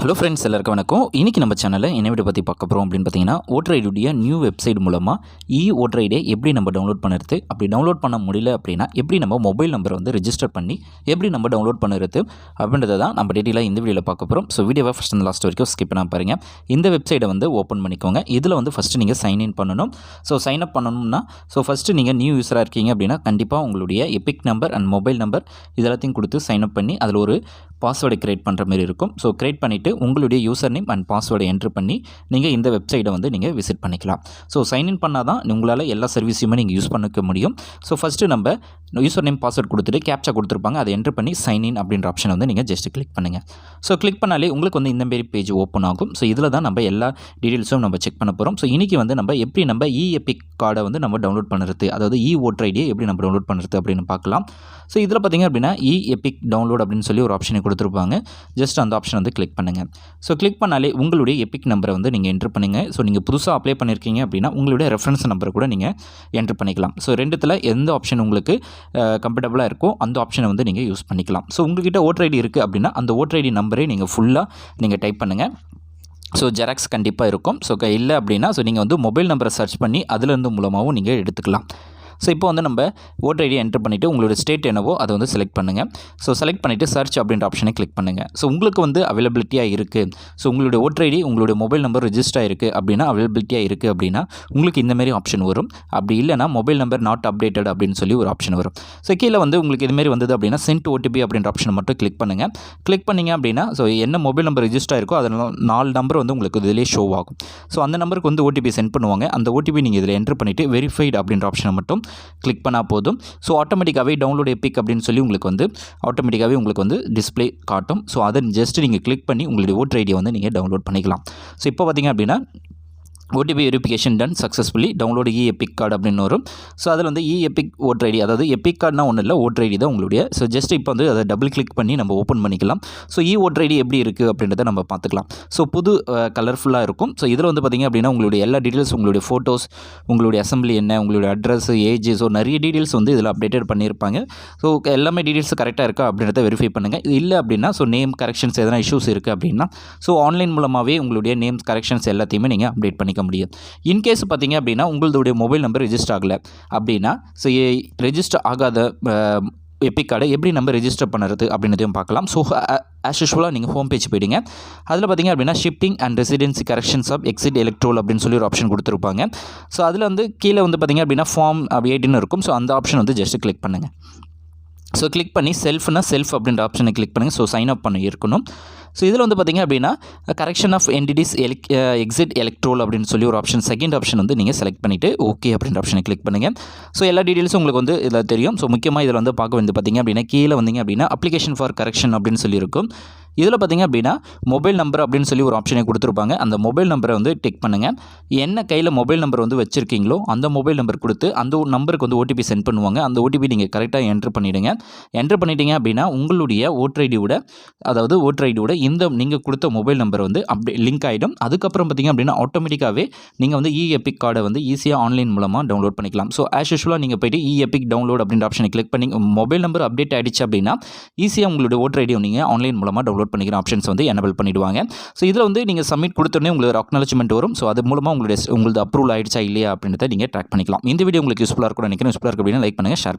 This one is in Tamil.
ஹலோ ஃப்ரெண்ட்ஸ், எல்லாருக்கும் வணக்கம். இன்றைக்கி நம்ம சேனலில் என்ன வீடியோ பற்றி பார்க்க போகிறோம் அப்படின்னு பார்த்தீங்கன்னா, ஓட்டர் ஐடியுடைய நியூ வெப்சைட் மூலமாக ஓட்டர் ஐடியை எப்படி நம்ம டவுன்லோட் பண்ணுறது, அப்படி டவுன்லோட் பண்ண முடியல அப்படின்னா எப்படி நம்ம மொபைல் நம்பரை வந்து ரெஜிஸ்டர் பண்ணி எப்படி நம்ம டவுன்லோட் பண்ணுறது அப்படின்றத தான் நம்ம டீட்டெயிலாக இந்த வீடியோவில் பார்க்க போகிறோம். ஸோ வீடியோவை ஃபஸ்ட் அண்ட் லாஸ்ட் வரைக்கும் ஸ்கிப் பண்ணாமல் பாருங்கள். இந்த வெப்சைட்டை வந்து ஓப்பன் பண்ணிக்கோங்க. இதில் வந்து ஃபஸ்ட்டு நீங்கள் சைன்இன் பண்ணணும். ஸோ சைன் அப் பண்ணணும்னா ஃபஸ்ட்டு நீங்கள் நியூ யூஸராக இருக்கீங்க அப்படின்னா கண்டிப்பாக உங்களுடைய Epic number and mobile number இதெல்லாத்தையும் கொடுத்து சைன் அப் பண்ணி அதில் ஒரு பாஸ்வேர்டை க்ரியேட் பண்ணுற மாதிரி இருக்கும். ஸோ க்ரியேட் பண்ணிவிட்டு உங்களுடைய யூசர் நேம் அண்ட் பாஸ்வேர்டை என்ட்ரு பண்ணி நீங்கள் இந்த வெப்சைட்டை வந்து நீங்கள் விசிட் பண்ணிக்கலாம். ஸோ சைன்இன் பண்ணால் தான் உங்களால் எல்லா சர்வீஸையுமே நீங்கள் யூஸ் பண்ணிக்க முடியும். ஸோ ஃபஸ்ட்டு நம்ம யூசர் நேம் பாஸ்வேர்ட் கொடுத்துட்டு கேப்சா கொடுத்துருப்பாங்க, அதை என்ட்ரு பண்ணி சைன்இன் அப்படின்ற ஆப்ஷனை வந்து நீங்கள் ஜஸ்ட் கிளிக் பண்ணுங்கள். ஸோ கிளிக் பண்ணாலே உங்களுக்கு வந்து இந்த மாரி பேஜ் ஓப்பன் ஆகும். ஸோ இதில் தான் நம்ம எல்லா டீட்டெயில்ஸும் நம்ம செக் பண்ண போகிறோம். ஸோ இன்றைக்கி வந்து நம்ம எப்படி நம்ம எபிக் கார்டை வந்து நம்ம டவுன்லோட் பண்ணுறது, அதாவது ஓட்டர் ஐடியை எப்படி நம்ம டவுன்லோட் பண்ணுறது அப்படின்னு பார்க்கலாம். ஸோ இதில் பார்த்திங்க அப்படின்னா எபிக் டவுன்லோட் அப்படின்னு சொல்லி ஒரு ஆப்ஷனை கொடுத்துருப்பாங்க. ஜஸ்ட் அந்த ஆப்ஷன் வந்து கிளிக் பண்ணுங்கள். ஸோ கிளிக் பண்ணாலே உங்களுடைய எபிக் நம்பரை வந்து நீங்கள் என்ட்ரு பண்ணுங்கள். ஸோ நீங்கள் புதுசாக அப்ளை பண்ணியிருக்கீங்க அப்படின்னா உங்களுடைய ரெஃபரன்ஸ் நம்பரை கூட நீங்கள் என்ட்ரு பண்ணிக்கலாம். ஸோ ரெண்டுத்தில் எந்த ஆப்ஷன் உங்களுக்கு கம்ஃபர்டபுளாக இருக்கோ அந்த ஆப்ஷனை வந்து நீங்கள் யூஸ் பண்ணிக்கலாம். ஸோ உங்கள்கிட்ட ஓட்டர் ஐடி இருக்குது அப்படின்னா அந்த ஓட்டர் ஐடி நம்பரே நீங்கள் ஃபுல்லாக நீங்கள் டைப் பண்ணுங்கள். ஸோ ஜெராக்ஸ் கண்டிப்பாக இருக்கும். ஸோ இல்லை அப்படின்னா நீங்கள் வந்து மொபைல் நம்பரை சர்ச் பண்ணி அதுலேருந்து மூலமாகவும் நீங்கள் எடுத்துக்கலாம். ஸோ இப்போ வந்து நம்ம ஓட்டர் ஐடியை என்ட்ரு பண்ணிவிட்டு உங்களோட ஸ்டேட் என்னவோ அதை வந்து செலக்ட் பண்ணுங்கள். ஸோ செலக்ட் பண்ணிவிட்டு சர்ச் அப்படின்ற ஆப்ஷனை கிளிக் பண்ணுங்கள். ஸோ உங்களுக்கு வந்து அவைலபிலிட்டியாக இருக்குது, ஸோ உங்களுடைய ஓட்டர் ஐடி உங்களுடைய மொபைல் நம்பர் ரெஜிஸ்டர் ஆகிருக்கு அப்படின்னா அவைலபிலிட்டியாக இருக்குது அப்படின்னா உங்களுக்கு இந்தமாரி ஆப்ஷன் வரும். அப்படி இல்லைனா மொபைல் நம்பர் நாட் அப்டேட்டட் அப்படின்னு சொல்லி ஒரு ஆப்ஷன் வரும். ஸோ கீழே வந்து உங்களுக்கு இதுமாரி வந்தது அப்படின்னா சென்ட் ஓடிபி அப்படின்ற ஆப்ஷனை மட்டும் கிளிக் பண்ணுங்கள். கிளிக் பண்ணிங்க அப்படின்னா என்ன மொபைல் நம்பர் ரெஜிஸ்டர் ஆகிருக்கோ அதில் 4 நம்பர் வந்து உங்களுக்கு இதிலே ஷோ ஆகும். ஸோ அந்த நம்பருக்கு வந்து ஓடிபி சென்ட் பண்ணுவாங்க. அந்த ஓடிபி நீங்கள் இதில் என்ட்ரு பண்ணிவிட்டு வெரிஃபைடு அப்படின்ற ஆப்ஷனை மட்டும் கிளிக் பண்ணால் போதும். ஸோ ஆட்டோமேட்டிக்காகவே டவுன்லோட் எபிக் அப்படின்னு சொல்லி உங்களுக்கு வந்து ஆட்டோமேட்டிக்காகவே உங்களுக்கு வந்து டிஸ்பிளே காட்டும். ஸோ அதை ஜஸ்ட் நீங்கள் கிளிக் பண்ணி உங்களுடைய ஓட்டர் ஐடியை வந்து நீங்கள் டவுன்லோட் பண்ணிக்கலாம். ஸோ இப்போ பார்த்திங்க அப்படின்னா OTP verification ton successfully download Epic card அப்படின்னு வரும். ஸோ அதில் வந்து எபிக் ஓட்டர் ஐடி, அதாவது எபிக் கார்டுனா ஒன்றும் இல்லை, ஓட்டர் ஐடி தான் உங்களுடைய. ஸோ ஜஸ்ட் இப்போ வந்து அதை டபுள் கிளிக் பண்ணி நம்ம ஓப்பன் பண்ணிக்கலாம். ஸோ ஓட்டர் ஐடி எப்படி இருக்குது அப்படின்றத நம்ம பார்த்துக்கலாம். ஸோ புது கலர்ஃபுல்லாக இருக்கும். ஸோ இதில் வந்து பார்த்திங்க அப்படின்னா உங்களுடைய எல்லா டீட்டெயில்ஸ், உங்களுடைய ஃபோட்டோஸ், உங்களுடைய அசம்பிளி என்ன, உங்களுடைய அட்ரஸ், ஏஜ், ஸோ நிறைய டீட்டெயில்ஸ் வந்து இதில் அப்டேட்டட் பண்ணியிருப்பாங்க. ஸோ எல்லாமே டீட்டெயில்ஸ் கரெக்டாக இருக்கா அப்படின்றத வெரிஃபை பண்ணுங்கள். இது இல்லை அப்படின்னா நேம் கரெக்ஷன்ஸ் எதனா இஷ்யூஸ் இருக்குது அப்படின்னா ஆன்லைன் மூலமாகவே உங்களுடைய நேம்ஸ் கரெக்ஷன்ஸ் எல்லாத்தையுமே நீங்கள் அப்டேட் பண்ணிக்க முடியும். இன்கேஸ் பார்த்தீங்க அப்படின்னா உங்களுடைய மொபைல் நம்பர் ரெஜிஸ்டர் ஆகலை அப்படின்னா ரெஜிஸ்டர் ஆகாத எபிக் கார்டை எப்படி நம்ம ரெஜிஸ்டர் பண்ணுறது அப்படின்றதையும் பார்க்கலாம். ஸோ ஆஸ் யூஷுவலாக நீங்கள் ஹோம் பேஜ் போயிடுங்க. அதில் பார்த்திங்க அப்படின்னா shifting and residency corrections of existing electoral roll அப்படின்னு சொல்லி ஒரு ஆப்ஷன் கொடுத்துருப்பாங்க. ஸோ அதில் வந்து கீழே வந்து பார்த்திங்க அப்படின்னா ஃபார்ம் 18 இருக்கும். ஸோ அந்த ஆப்ஷன் வந்து ஜஸ்ட் கிளிக் பண்ணுங்கள். ஸோ கிளிக் பண்ணி செல்ஃப் அப்படின்ற ஆப்ஷனை கிளிக் பண்ணுங்கள். ஸோ சைன் அப் பண்ணி இருக்கணும். ஸோ இதில் வந்து பார்த்திங்க அப்படின்னா correction of entities existing electoral roll அப்படின்னு சொல்லி ஒரு ஆப்ஷன், செகண்ட் ஆப்ஷன் வந்து நீங்கள் செலக்ட் பண்ணிவிட்டு ஓகே அப்படின்ற ஆப்ஷனை கிளிக் பண்ணுங்கள். ஸோ எல்லா டீட்டெயில்ஸும் உங்களுக்கு வந்து இதில் தெரியும். ஸோ முக்கியமாக இதில் வந்து பார்க்க வந்து பார்த்திங்க அப்படின்னா கீழே வந்தீங்க அப்படின்னா அப்ளிகேஷன் ஃபார் கரெக்ஷன் அப்படின்னு சொல்லியிருக்கும். இதில் பார்த்திங்க அப்படின்னா மொபைல் நம்பர் அப்படின்னு சொல்லி ஒரு ஆப்ஷனை கொடுத்துருப்பாங்க. அந்த மொபைல் நம்பரை வந்து டிக் பண்ணுங்கள். என்ன கையில் மொபைல் நம்பர் வந்து வச்சுருக்கீங்களோ அந்த மொபைல் நம்பர் கொடுத்து அந்த நம்பருக்கு வந்து ஓடிபி சென்ட் பண்ணுவாங்க. அந்த ஓடிபி நீங்கள் கரெக்டாக என்ட்ரு பண்ணிவிடுங்க. என்ட்ரு பண்ணிட்டீங்க அப்படின்னா உங்களுடைய ஓட்டர் ஐடியோட, அதாவது ஓட்டர் ஐடியோட இந்த நீங்கள் கொடுத்த மொபைல் நம்பர் வந்து அப்படி லிங்க் ஆகிடும். அதுக்கப்புறம் பார்த்திங்க அப்படின்னா ஆட்டோமேட்டிக்காகவே நீங்கள் வந்து எபிக் கார்டை வந்து ஈஸியாக ஆன்லைன் மூலமாக டவுன்லோட் பண்ணிக்கலாம். ஸோ ஆஸ் யூஷுவலாக நீங்கள் போய்ட்டு எபிக் டவுன்லோட் அப்படின்ற ஆப்ஷனை கிளிக் பண்ணி மொபைல் நம்பர் அப்டேட் ஆகிடுச்சு அப்படின்னா ஈஸியாக உங்களுடைய ஓட்டர் ஐடியை நீங்கள் ஆன்லைன் மூலமாக டவுன்லோட் பண்ணிக்கிற ஆப்ஷன்ஸ் வந்து எனபிள் பண்ணிடுவாங்க. ஸோ இதில் வந்து நீங்கள் சப்மிட் கொடுத்தோடனே உங்களுக்கு அக்னாலஜ்மெண்ட் வரும். ஸோ அது மூலமாக உங்களுக்கு அப்ரூவல் ஆகிடுச்சா இல்லையா அப்படின்றத நீங்கள் ட்ராக் பண்ணிக்கலாம். இந்த வீடியோ உங்களுக்கு யூஸ்ஃபுல்லாக இருக்கும் நினைக்கிறேன். யூஸ்ஃபுல்லாக இருக்கு அப்படின்னா லைக் பண்ணுங்கள், ஷேர்